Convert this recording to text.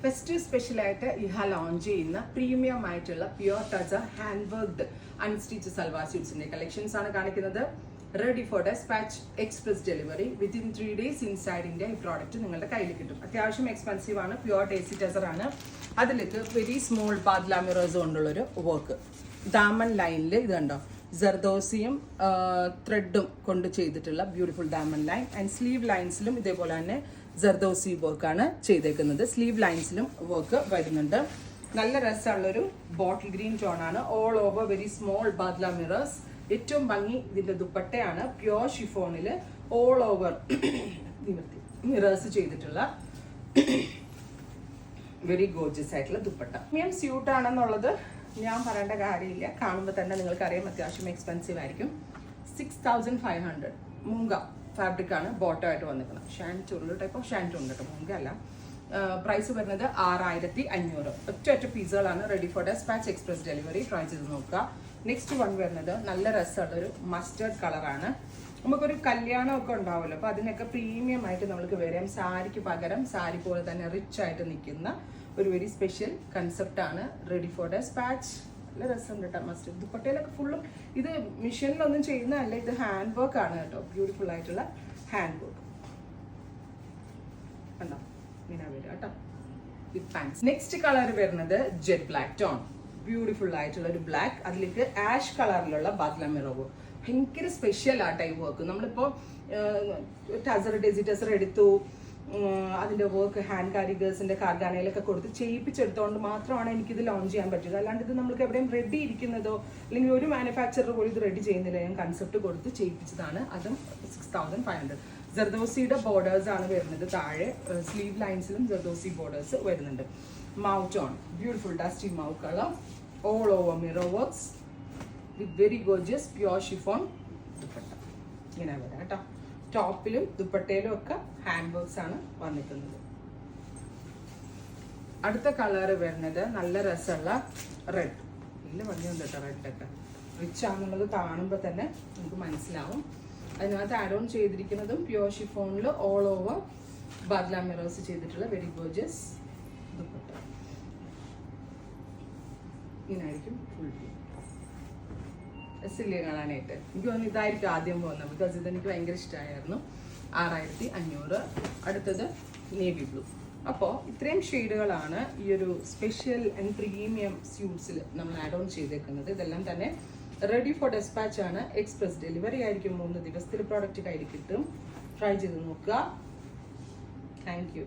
Festive സ്പെഷ്യലായിട്ട് ഇഹ launch ചെയ്യുന്ന പ്രീമിയം ആയിട്ടുള്ള pure tussar hand worked unstitched salwar സ്യൂട്ട്സിന്റെ കളക്ഷൻസ് ആണ് കാണിക്കുന്നത്. Ready for despatch express delivery within 3 days inside India ഈ പ്രോഡക്റ്റ് നിങ്ങളുടെ കയ്യിൽ കിട്ടും. അത്യാവശ്യം എക്സ്പെൻസീവ് ആണ്, പ്യുർ ടേസി ടസർ ആണ്. അതിലേക്ക് വെരി സ്മോൾ പാദ്ല മിറേഴ്സ് കൊണ്ടുള്ളൊരു വർക്ക്. ദാമൻ ലൈനിൽ ഇത് കണ്ടോ, ജർദോസിയും ത്രെഡും കൊണ്ട് ചെയ്തിട്ടുള്ള ബ്യൂട്ടിഫുൾ ദാമൻ ലൈൻ. ആൻഡ് സ്ലീവ് ലൈൻസിലും ഇതേപോലെ തന്നെ ജർദോസി വർക്കാണ് ചെയ്തേക്കുന്നത്. സ്ലീവ് ലൈൻസിലും വർക്ക് വരുന്നുണ്ട്. നല്ല രസമുള്ളൊരു ബോട്ടിൽ ഗ്രീൻ ടോൺ ആണ്. All over very small badla mirrors. ഏറ്റവും ഭംഗി ഇതിന്റെ ദുപ്പട്ടയാണ്. പ്യോർ ഷിഫോണിൽ ഓൾ ഓവർ മിറേഴ്സ് ചെയ്തിട്ടുള്ള വെരി ഗോർജിയസ് ആയിട്ടുള്ള ദുപ്പട്ട. പ്രീമിയം സ്യൂട്ട് ആണെന്നുള്ളത് ഞാൻ പറയേണ്ട കാര്യമില്ല, കാണുമ്പോൾ തന്നെ നിങ്ങൾക്ക് അറിയാം അത്യാവശ്യം എക്സ്പെൻസീവ് ആയിരിക്കും. 6500 മൂങ്ക ഫാബ്രിക് ആണ് ബോട്ടം ആയിട്ട് വന്നിരിക്കുന്നത്. ഷാൻറ്റ് ഉള്ള ടൈപ്പ് ഓഫ് ഷാൻറ്റ് ഉണ്ട് കേട്ടോ, മൂങ്ക അല്ല. പ്രൈസ് വരുന്നത് 6500. ഒറ്റ പീസുകളാണ്. Ready for despatch express delivery. Try ചെയ്ത് നോക്കുക. നെക്സ്റ്റ് വൺ വരുന്നത് നല്ല രസമുള്ളൊരു മസ്റ്റേർഡ് കളറാണ്. നമുക്കൊരു കല്യാണമൊക്കെ ഉണ്ടാവുമല്ലോ, അപ്പോൾ അതിനൊക്കെ പ്രീമിയം ആയിട്ട് നമുക്ക് വരാം. സാരിക്ക് പകരം സാരി പോലെ തന്നെ റിച്ച് ആയിട്ട് നിൽക്കുന്ന ഒരു വെരി സ്പെഷ്യൽ കൺസെപ്റ്റാണ്. Ready for despatch. നല്ല രസമുണ്ട് കേട്ടോ. മസ്റ്റേർഡ് ദുപ്പട്ടയിലൊക്കെ ഫുള്ളും ഇത് മെഷീനിലൊന്നും ചെയ്യുന്നതല്ല, ഇത് ഹാൻഡ് വർക്ക് ആണ് കേട്ടോ. ബ്യൂട്ടിഫുൾ ആയിട്ടുള്ള ഹാൻഡ് വർക്ക് കണ്ടോ, ഇങ്ങനെ വരും കേട്ടോ വിത്ത് പാൻസ്. നെക്സ്റ്റ് കളർ വരുന്നത് ജെറ്റ് ബ്ലാക്ക് ടോൺ. ബ്യൂട്ടിഫുൾ ആയിട്ടുള്ള ഒരു ബ്ലാക്ക്, അതിലേക്ക് ആഷ് കളറിലുള്ള ബാദ്ല മിറവ്. ഭയങ്കര സ്പെഷ്യൽ ആട്ടോ ഈ വർക്ക്. നമ്മളിപ്പോൾ ടസർ ഡെസി ടസർ എടുത്തു, അതിൻ്റെ വർക്ക് ഹാൻഡ് കാരിഗേഴ്സിൻ്റെ കാർഗാനയിലൊക്കെ കൊടുത്ത് ചെയ്യിപ്പിച്ചെടുത്തോണ്ട് മാത്രമാണ് എനിക്കിത് ലോഞ്ച് ചെയ്യാൻ പറ്റിയത്. അല്ലാണ്ട് ഇത് നമ്മൾക്ക് എവിടെയും റെഡി ഇരിക്കുന്നതോ അല്ലെങ്കിൽ ഒരു മാനുഫാക്ചറർ പോലും ഇത് റെഡി ചെയ്യുന്നില്ല. ഞാൻ കൺസെപ്റ്റ് കൊടുത്ത് ചെയ്യിപ്പിച്ചതാണ്. അതും 6500. ജർദോസിയുടെ ബോർഡേഴ്സ് ആണ് വരുന്നത് താഴെ. സ്ലീവ് ലൈൻസിലും ജർദോസി ബോർഡേഴ്സ് വരുന്നുണ്ട്. മൗട്ട് on beautiful dusty mauve colour. All over mirror works with very gorgeous pure chiffon dupatta. ഇങ്ങനെ വരാം കേട്ടോ. ടോപ്പിലും ദുപ്പട്ടയിലും ഒക്കെ ഹാൻഡ് വർക്ക്സ് ആണ് വന്നിരിക്കുന്നത്. അടുത്ത കളർ വരുന്നത് നല്ല രസമുള്ള റെഡ്. നല്ല ഭംഗിയുണ്ട് കേട്ടോ റെഡൊക്കെ. റിച്ച് ആണെന്നുള്ളത് കാണുമ്പോൾ തന്നെ നമുക്ക് മനസ്സിലാവും. അതിനകത്ത് ആഡ് ഓൺ ചെയ്തിരിക്കുന്നതും പ്യുർ ഷിഫോണിൽ ഓൾ ഓവർ ബാദ്ല മിറേഴ്സ് ചെയ്തിട്ടുള്ള വെരി ഗോർജിയസ് ദുപ്പട്ട. ഇങ്ങനായിരിക്കും ഫുൾ രസമില്ലേ കാണാനായിട്ട്. എനിക്ക് തോന്നുന്നു ഇതായിരിക്കും ആദ്യം പോകുന്നത്, ബിക്കോസ് ഇതെനിക്ക് ഭയങ്കര ഇഷ്ടമായിരുന്നു. 6500. അടുത്തത് നേവി ബ്ലൂ. അപ്പോൾ ഇത്രയും ഷെയ്ഡുകളാണ് ഈ ഒരു സ്പെഷ്യൽ ആൻഡ് പ്രീമിയം സ്യൂട്ട്സിൽ നമ്മൾ ആഡ് ഓൺ ചെയ്തേക്കുന്നത്. ഇതെല്ലാം തന്നെ റെഡി ഫോർ ഡെസ്പാച്ച് ആണ്. എക്സ്പ്രസ് ഡെലിവറി ആയിരിക്കും. 3 ദിവസത്തിൽ പ്രോഡക്റ്റ് കയ്യിൽ കിട്ടും. ട്രൈ ചെയ്ത് നോക്കുക. Thank you.